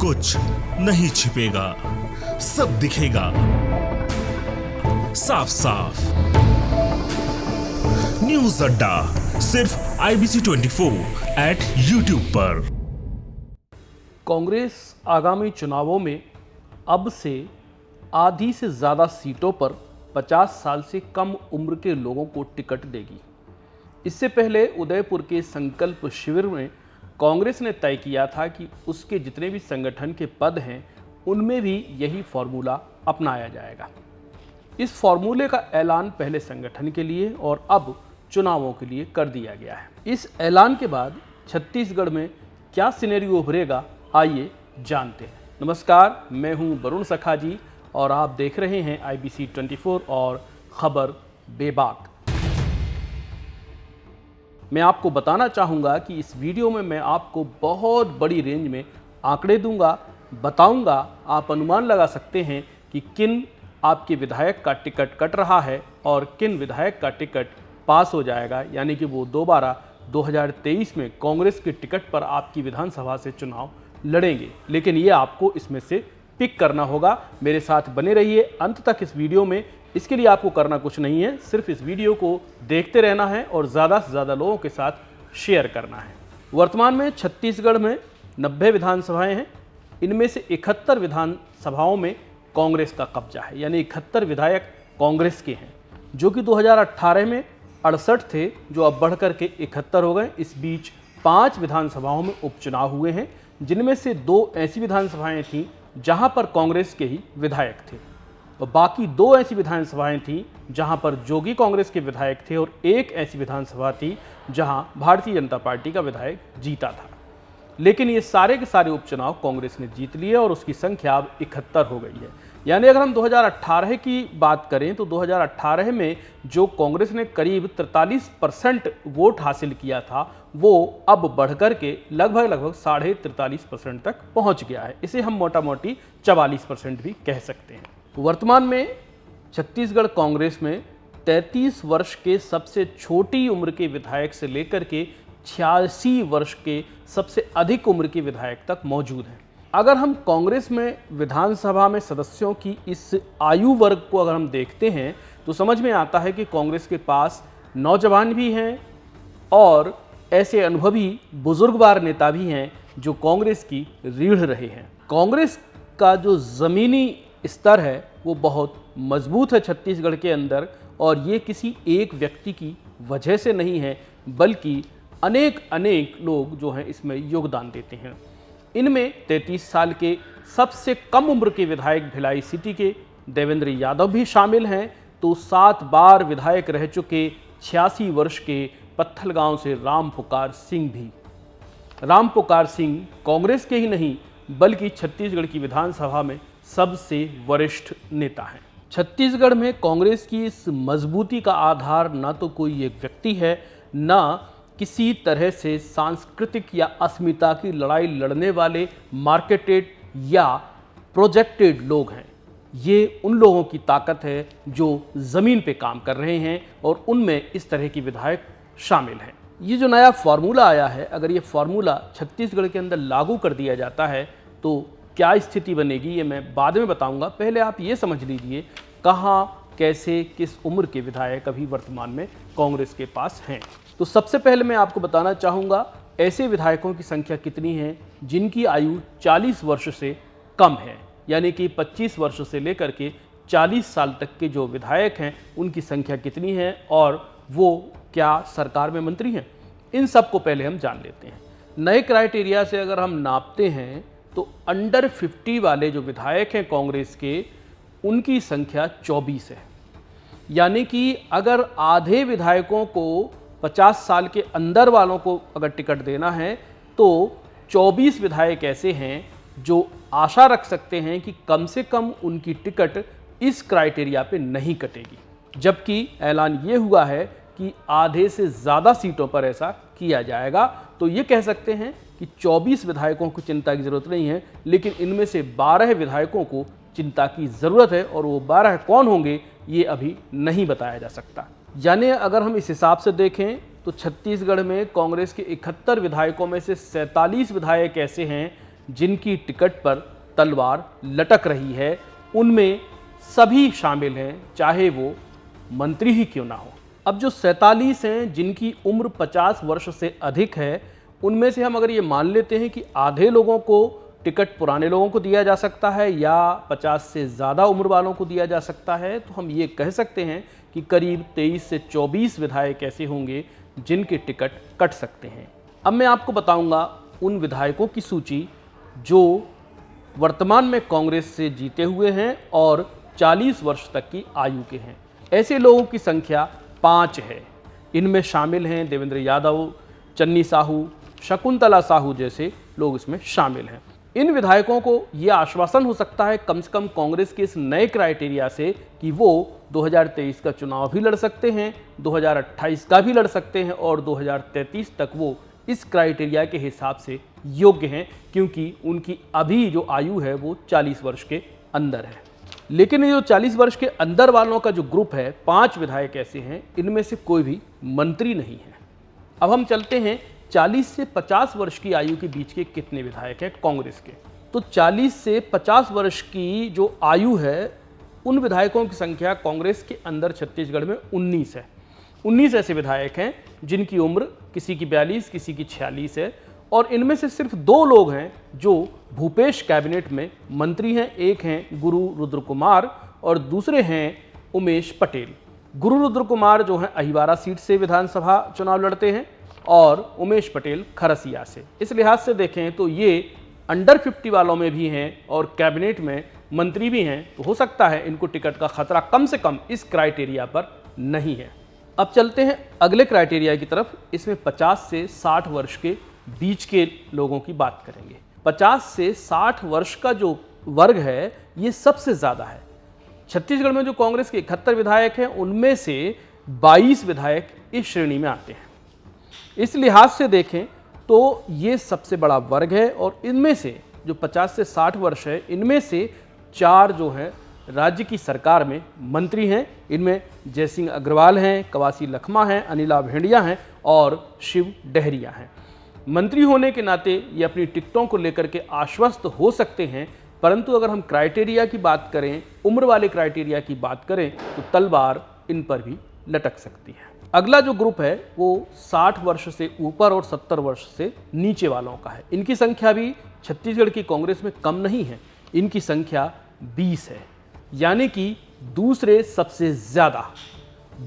कुछ नहीं छिपेगा, सब दिखेगा साफ साफ। न्यूज अड्डा सिर्फ IBC 24 एट YouTube पर। कांग्रेस आगामी चुनावों में अब से आधी से ज़्यादा सीटों पर 50 साल से कम उम्र के लोगों को टिकट देगी। इससे पहले उदयपुर के संकल्प शिविर में कांग्रेस ने तय किया था कि उसके जितने भी संगठन के पद हैं उनमें भी यही फॉर्मूला अपनाया जाएगा। इस फॉर्मूले का ऐलान पहले संगठन के लिए और अब चुनावों के लिए कर दिया गया है। इस ऐलान के बाद छत्तीसगढ़ में क्या सिनेरियो उभरेगा, आइए जानते हैं। नमस्कार, मैं हूं वरुण सखा जी और आप देख रहे हैं IBC 24 और खबर बेबाक। मैं आपको बताना चाहूँगा कि इस वीडियो में मैं आपको बहुत बड़ी रेंज में आंकड़े दूंगा, बताऊंगा। आप अनुमान लगा सकते हैं कि किन आपके विधायक का टिकट कट रहा है और किन विधायक का टिकट पास हो जाएगा, यानी कि वो दोबारा 2023 में कांग्रेस के टिकट पर आपकी विधानसभा से चुनाव लड़ेंगे। लेकिन ये आपको इसमें से पिक करना होगा। मेरे साथ बने रहिए अंत तक इस वीडियो में। इसके लिए आपको करना कुछ नहीं है, सिर्फ इस वीडियो को देखते रहना है और ज़्यादा से ज़्यादा लोगों के साथ शेयर करना है। वर्तमान में छत्तीसगढ़ में 90 विधानसभाएं हैं। इनमें से 71 विधानसभाओं में कांग्रेस का कब्जा है, यानी 71 विधायक कांग्रेस के हैं, जो कि 2018 में 68 थे, जो अब बढ़ कर के 71 हो गए। इस बीच 5 विधानसभाओं में उपचुनाव हुए हैं, जिनमें से 2 ऐसी विधानसभाएं थीं जहां पर कांग्रेस के ही विधायक थे और बाकी 2 ऐसी विधानसभाएं थीं जहां पर जोगी कांग्रेस के विधायक थे और 1 ऐसी विधानसभा थी जहां भारतीय जनता पार्टी का विधायक जीता था। लेकिन ये सारे के सारे उपचुनाव कांग्रेस ने जीत लिए और उसकी संख्या अब 71 हो गई है। यानी अगर हम 2018 की बात करें तो 2018 में जो कांग्रेस ने करीब 43% वोट हासिल किया था, वो अब बढ़कर के लगभग 43.5% तक पहुंच गया है। इसे हम मोटा मोटी 44% भी कह सकते हैं। वर्तमान में छत्तीसगढ़ कांग्रेस में 33 वर्ष के सबसे छोटी उम्र के विधायक से लेकर के 86 वर्ष के सबसे अधिक उम्र के विधायक तक मौजूद हैं। अगर हम कांग्रेस में विधानसभा में सदस्यों की इस आयु वर्ग को अगर हम देखते हैं तो समझ में आता है कि कांग्रेस के पास नौजवान भी हैं और ऐसे अनुभवी बुजुर्गवार नेता भी हैं जो कांग्रेस की रीढ़ रहे हैं। कांग्रेस का जो ज़मीनी स्तर है वो बहुत मजबूत है छत्तीसगढ़ के अंदर, और ये किसी एक व्यक्ति की वजह से नहीं है, बल्कि अनेक लोग जो हैं इसमें योगदान देते हैं। इनमें 33 साल के सबसे कम उम्र के विधायक भिलाई सिटी के देवेंद्र यादव भी शामिल हैं, तो 7 बार विधायक रह चुके 86 वर्ष के पत्थलगांव से राम पुकार सिंह भी। राम पुकार सिंह कांग्रेस के ही नहीं बल्कि छत्तीसगढ़ की विधानसभा में सबसे वरिष्ठ नेता हैं। छत्तीसगढ़ में कांग्रेस की इस मजबूती का आधार ना तो कोई एक व्यक्ति है, ना किसी तरह से सांस्कृतिक या अस्मिता की लड़ाई लड़ने वाले मार्केटेड या प्रोजेक्टेड लोग हैं। ये उन लोगों की ताकत है जो ज़मीन पे काम कर रहे हैं और उनमें इस तरह की विधायक शामिल हैं। ये जो नया फार्मूला आया है, अगर ये फार्मूला छत्तीसगढ़ के अंदर लागू कर दिया जाता है तो क्या स्थिति बनेगी, ये मैं बाद में बताऊंगा। पहले आप ये समझ लीजिए कहाँ, कैसे, किस उम्र के विधायक अभी वर्तमान में कांग्रेस के पास हैं। तो सबसे पहले मैं आपको बताना चाहूँगा ऐसे विधायकों की संख्या कितनी है जिनकी आयु 40 वर्ष से कम है, यानी कि 25 वर्ष से लेकर के 40 साल तक के जो विधायक हैं उनकी संख्या कितनी है और वो क्या सरकार में मंत्री हैं। इन सब को पहले हम जान लेते हैं। नए क्राइटेरिया से अगर हम नापते हैं तो अंडर 50 वाले जो विधायक हैं कांग्रेस के, उनकी संख्या 24 है। यानी कि अगर आधे विधायकों को 50 साल के अंदर वालों को अगर टिकट देना है तो 24 विधायक ऐसे हैं जो आशा रख सकते हैं कि कम से कम उनकी टिकट इस क्राइटेरिया पे नहीं कटेगी। जबकि ऐलान ये हुआ है कि आधे से ज़्यादा सीटों पर ऐसा किया जाएगा। तो ये कह सकते हैं कि 24 विधायकों को चिंता की ज़रूरत नहीं है, लेकिन इनमें से 12 विधायकों को चिंता की ज़रूरत है और वो 12 कौन होंगे ये अभी नहीं बताया जा सकता। यानी अगर हम इस हिसाब से देखें तो छत्तीसगढ़ में कांग्रेस के 71 विधायकों में से 47 विधायक ऐसे हैं जिनकी टिकट पर तलवार लटक रही है, उनमें सभी शामिल हैं, चाहे वो मंत्री ही क्यों ना हो। अब जो 47 हैं जिनकी उम्र 50 वर्ष से अधिक है, उनमें से हम अगर ये मान लेते हैं कि आधे लोगों को टिकट पुराने लोगों को दिया जा सकता है या 50 से ज़्यादा उम्र वालों को दिया जा सकता है, तो हम ये कह सकते हैं कि करीब 23 से 24 विधायक ऐसे होंगे जिनके टिकट कट सकते हैं। अब मैं आपको बताऊंगा उन विधायकों की सूची जो वर्तमान में कांग्रेस से जीते हुए हैं और 40 वर्ष तक की आयु के हैं। ऐसे लोगों की संख्या 5 है। इनमें शामिल हैं देवेंद्र यादव, चन्नी साहू, शकुंतला साहू जैसे लोग इसमें शामिल हैं। इन विधायकों को यह आश्वासन हो सकता है कम से कम कांग्रेस के इस नए क्राइटेरिया से कि वो 2023 का चुनाव भी लड़ सकते हैं, 2028 का भी लड़ सकते हैं और 2033 तक वो इस क्राइटेरिया के हिसाब से योग्य हैं, क्योंकि उनकी अभी जो आयु है वो 40 वर्ष के अंदर है। लेकिन ये जो 40 वर्ष के अंदर वालों का जो ग्रुप है, 5 विधायक ऐसे हैं, इनमें से कोई भी मंत्री नहीं है। अब हम चलते हैं 40 से 50 वर्ष की आयु के बीच के कितने विधायक हैं कांग्रेस के। तो 40 से 50 वर्ष की जो आयु है, उन विधायकों की संख्या कांग्रेस के अंदर छत्तीसगढ़ में 19 है। 19 ऐसे विधायक हैं जिनकी उम्र किसी की 42, किसी की 46 है और इनमें से सिर्फ 2 लोग हैं जो भूपेश कैबिनेट में मंत्री हैं। एक हैं गुरु रुद्र कुमार और दूसरे हैं उमेश पटेल। गुरु रुद्र कुमार जो हैं अहिवारा सीट से विधानसभा चुनाव लड़ते हैं और उमेश पटेल खरसिया से। इस लिहाज से देखें तो ये अंडर 50 वालों में भी हैं और कैबिनेट में मंत्री भी हैं, तो हो सकता है इनको टिकट का खतरा कम से कम इस क्राइटेरिया पर नहीं है। अब चलते हैं अगले क्राइटेरिया की तरफ। इसमें 50 से 60 वर्ष के बीच के लोगों की बात करेंगे। 50 से 60 वर्ष का जो वर्ग है ये सबसे ज़्यादा है। छत्तीसगढ़ में जो कांग्रेस के 71 विधायक हैं, उनमें से 22 विधायक इस श्रेणी में आते हैं। इस लिहाज से देखें तो ये सबसे बड़ा वर्ग है और इनमें से जो 50 से 60 वर्ष है, इनमें से 4 जो हैं राज्य की सरकार में मंत्री हैं। इनमें जयसिंह अग्रवाल हैं, कवासी लखमा हैं, अनिला भेंडिया हैं और शिव डहरिया हैं। मंत्री होने के नाते ये अपनी टिकटों को लेकर के आश्वस्त हो सकते हैं, परंतु अगर हम क्राइटेरिया की बात करें, उम्र वाले क्राइटेरिया की बात करें, तो तलवार इन पर भी लटक सकती है। अगला जो ग्रुप है वो 60 वर्ष से ऊपर और 70 वर्ष से नीचे वालों का है। इनकी संख्या भी छत्तीसगढ़ की कांग्रेस में कम नहीं है। इनकी संख्या 20 है, यानी कि दूसरे सबसे ज़्यादा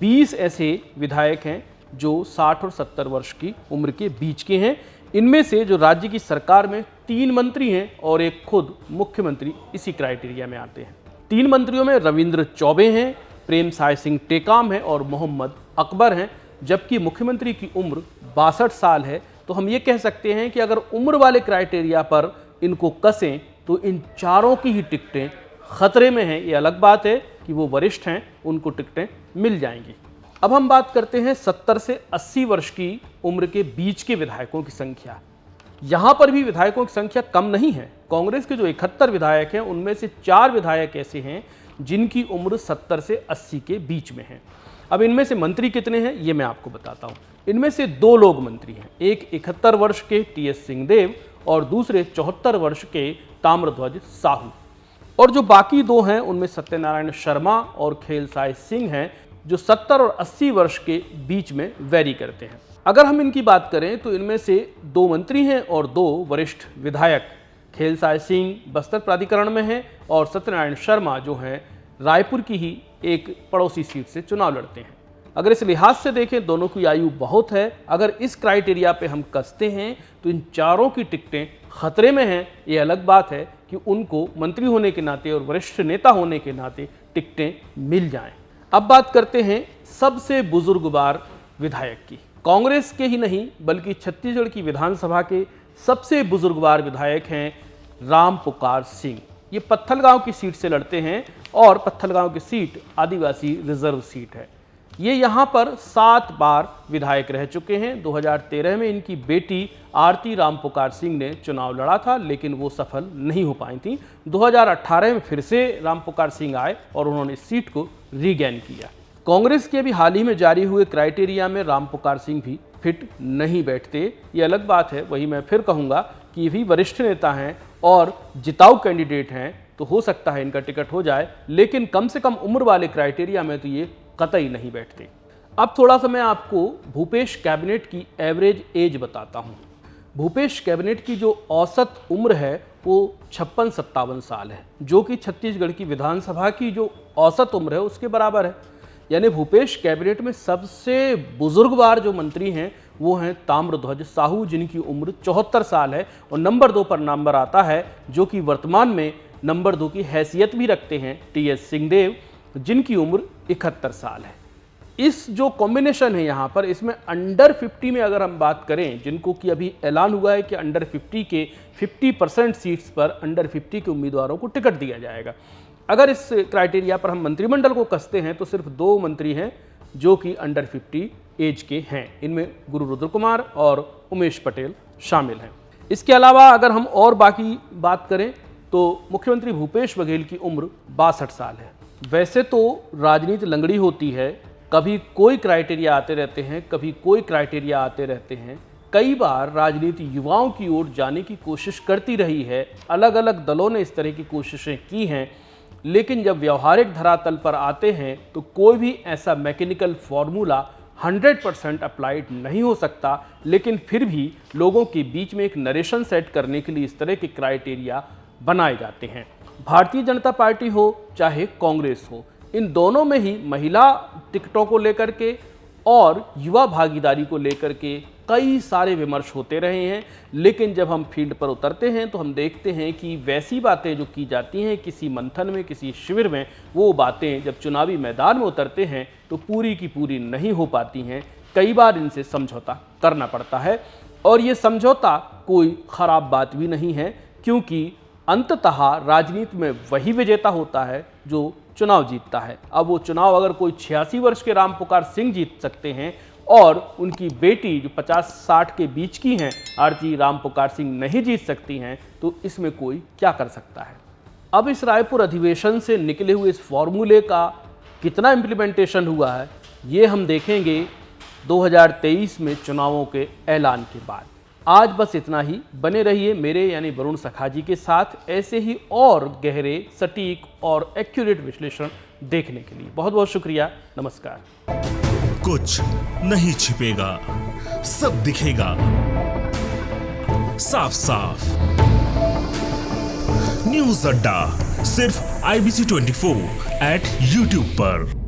20 ऐसे विधायक हैं जो 60 और 70 वर्ष की उम्र के बीच के हैं। इनमें से जो राज्य की सरकार में 3 मंत्री हैं और एक खुद मुख्यमंत्री इसी क्राइटेरिया में आते हैं। 3 मंत्रियों में रविंद्र चौबे हैं, प्रेम साय सिंह टेकाम हैं और मोहम्मद अकबर हैं, जबकि मुख्यमंत्री की उम्र 62 साल है। तो हम ये कह सकते हैं कि अगर उम्र वाले क्राइटेरिया पर इनको कसें तो इन चारों की ही टिकटें खतरे में हैं। ये अलग बात है कि वो वरिष्ठ हैं, उनको टिकटें मिल जाएंगी। अब हम बात करते हैं 70 से 80 वर्ष की उम्र के बीच के विधायकों की संख्या। यहाँ पर भी विधायकों की संख्या कम नहीं है। कांग्रेस के जो 71 विधायक हैं, उनमें से 4 विधायक ऐसे हैं जिनकी उम्र 70 से 80 के बीच में है। अब इनमें से मंत्री कितने हैं ये मैं आपको बताता हूँ। इनमें से 2 लोग मंत्री हैं, एक 71 वर्ष के टी.एस. सिंहदेव और दूसरे 74 वर्ष के ताम्रध्वज साहू। और जो बाकी 2 हैं उनमें सत्यनारायण शर्मा और खेलसाय सिंह हैं, जो 70 और 80 वर्ष के बीच में वैरी करते हैं। अगर हम इनकी बात करें तो इनमें से 2 मंत्री हैं और 2 वरिष्ठ विधायक। खेलसाय सिंह बस्तर प्राधिकरण में हैं और सत्यनारायण शर्मा जो हैं रायपुर की ही एक पड़ोसी सीट से चुनाव लड़ते हैं। अगर इस लिहाज से देखें दोनों की आयु बहुत है। अगर इस क्राइटेरिया पे हम कसते हैं तो इन चारों की टिकटें खतरे में हैं। ये अलग बात है कि उनको मंत्री होने के नाते और वरिष्ठ नेता होने के नाते टिकटें मिल जाएं। अब बात करते हैं सबसे बुजुर्गवार विधायक की। कांग्रेस के ही नहीं बल्कि छत्तीसगढ़ की विधानसभा के सबसे बुजुर्गवार विधायक हैं राम पुकार सिंह। ये पत्थलगांव की सीट से लड़ते हैं और पत्थलगांव की सीट आदिवासी रिजर्व सीट है। ये यहाँ पर 7 बार विधायक रह चुके हैं। 2013 में इनकी बेटी आरती राम पुकार सिंह ने चुनाव लड़ा था, लेकिन वो सफल नहीं हो पाई थी। 2018 में फिर से राम पुकार सिंह आए और उन्होंने इस सीट को रीगेन किया। कांग्रेस के भी हाल ही में जारी हुए क्राइटेरिया में राम पुकार सिंह भी फिट नहीं बैठते। ये अलग बात है। वही मैं फिर कहूँगा कि ये भी वरिष्ठ नेता हैं और जिताऊ कैंडिडेट हैं, तो हो सकता है इनका टिकट हो जाए, लेकिन कम से कम उम्र वाले क्राइटेरिया में तो ये कतई नहीं बैठते। अब थोड़ा सा मैं आपको भूपेश कैबिनेट की एवरेज एज बताता हूँ। भूपेश कैबिनेट की जो औसत उम्र है वो 56-57 साल है, जो कि छत्तीसगढ़ की विधानसभा की जो औसत उम्र है उसके बराबर है। यानी भूपेश कैबिनेट में सबसे बुजुर्गवार जो मंत्री हैं वो हैं ताम्रध्वज साहू, जिनकी उम्र 74 साल है। और नंबर 2 पर नंबर आता है, जो कि वर्तमान में नंबर 2 की हैसियत भी रखते हैं, टी.एस. सिंहदेव, जिनकी उम्र 71 साल है। इस जो कॉम्बिनेशन है यहाँ पर, इसमें अंडर 50 में अगर हम बात करें, जिनको कि अभी ऐलान हुआ है कि अंडर 50 के 50% सीट्स पर अंडर 50 के उम्मीदवारों को टिकट दिया जाएगा। अगर इस क्राइटेरिया पर हम मंत्रिमंडल को कसते हैं तो सिर्फ 2 मंत्री हैं जो कि अंडर 50 एज के हैं। इनमें गुरु रुद्र कुमार और उमेश पटेल शामिल हैं। इसके अलावा अगर हम और बाकी बात करें तो मुख्यमंत्री भूपेश बघेल की उम्र 62 साल है। वैसे तो राजनीति लंगड़ी होती है, कभी कोई क्राइटेरिया आते रहते हैं, कभी कोई क्राइटेरिया आते रहते हैं। कई बार राजनीति युवाओं की ओर जाने की कोशिश करती रही है, अलग अलग दलों ने इस तरह की कोशिशें की हैं, लेकिन जब व्यवहारिक धरातल पर आते हैं तो कोई भी ऐसा मैकेनिकल फॉर्मूला 100% अप्लाइड नहीं हो सकता। लेकिन फिर भी लोगों के बीच में एक नरेशन सेट करने के लिए इस तरह के क्राइटेरिया बनाए जाते हैं। भारतीय जनता पार्टी हो चाहे कांग्रेस हो, इन दोनों में ही महिला टिकटों को लेकर के और युवा भागीदारी को लेकर के कई सारे विमर्श होते रहे हैं। लेकिन जब हम फील्ड पर उतरते हैं तो हम देखते हैं कि वैसी बातें जो की जाती हैं किसी मंथन में, किसी शिविर में, वो बातें जब चुनावी मैदान में उतरते हैं तो पूरी की पूरी नहीं हो पाती हैं। कई बार इनसे समझौता करना पड़ता है, और ये समझौता कोई ख़राब बात भी नहीं है, क्योंकि अंततः राजनीति में वही विजेता होता है जो चुनाव जीतता है। अब वो चुनाव अगर कोई 86 वर्ष के रामपुकार सिंह जीत सकते हैं और उनकी बेटी जो 50-60 के बीच की हैं आरती रामपुकार सिंह नहीं जीत सकती हैं, तो इसमें कोई क्या कर सकता है। अब इस रायपुर अधिवेशन से निकले हुए इस फॉर्मूले का कितना इम्प्लीमेंटेशन हुआ है, ये हम देखेंगे 2023 में चुनावों के ऐलान के बाद। आज बस इतना ही। बने रहिए मेरे यानी वरुण सखाजी के साथ ऐसे ही और गहरे, सटीक और एक्यूरेट विश्लेषण देखने के लिए। बहुत बहुत शुक्रिया। नमस्कार। कुछ नहीं छिपेगा, सब दिखेगा साफ साफ। न्यूज़ अड्डा सिर्फ IBC 24 @ YouTube पर।